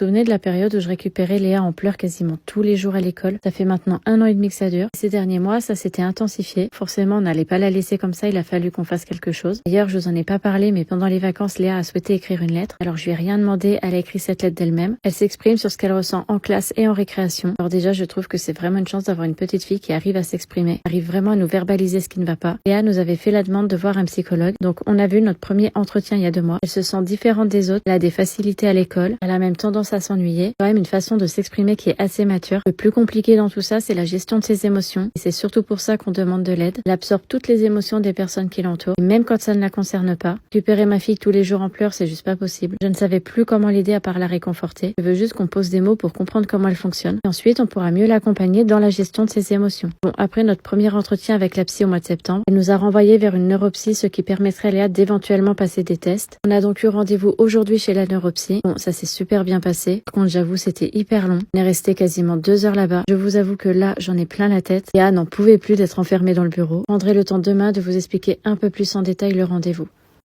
Vous vous souvenez de la période où je récupérais Léa en pleurs quasiment tous les jours à l'école? Ça fait maintenant 1 an et demi que ça dure. Ces derniers mois, ça s'était intensifié. Forcément, on n'allait pas la laisser comme ça, il a fallu qu'on fasse quelque chose. D'ailleurs, je vous en ai pas parlé, mais pendant les vacances, Léa a souhaité écrire une lettre. Alors je lui ai rien demandé, elle a écrit cette lettre d'elle-même. Elle s'exprime sur ce qu'elle ressent en classe et en récréation. Alors déjà, je trouve que c'est vraiment une chance d'avoir une petite fille qui arrive à s'exprimer, arrive vraiment à nous verbaliser ce qui ne va pas. Léa nous avait fait la demande de voir un psychologue. Donc on a vu notre premier entretien il y a 2 mois. Elle se sent différente des autres, elle a des facilités à l'école, elle a même tendance à s'ennuyer. Quand même une façon de s'exprimer qui est assez mature. Le plus compliqué dans tout ça, c'est la gestion de ses émotions. Et c'est surtout pour ça qu'on demande de l'aide. Elle absorbe toutes les émotions des personnes qui l'entourent, même quand ça ne la concerne pas. Récupérer ma fille tous les jours en pleurs, c'est juste pas possible. Je ne savais plus comment l'aider à part la réconforter. Je veux juste qu'on pose des mots pour comprendre comment elle fonctionne. Et ensuite, on pourra mieux l'accompagner dans la gestion de ses émotions. Bon, après notre premier entretien avec la psy au mois de septembre, elle nous a renvoyé vers une neuropsy, ce qui permettrait à Léa d'éventuellement passer des tests. On a donc eu rendez-vous aujourd'hui chez la neuropsy. Bon, ça s'est super bien passé. Par contre, j'avoue, c'était hyper long. On est resté quasiment 2 heures là-bas. Je vous avoue que là, j'en ai plein la tête. Léa n'en pouvait plus d'être enfermée dans le bureau. Je prendrai le temps demain de vous expliquer un peu plus en détail le rendez-vous.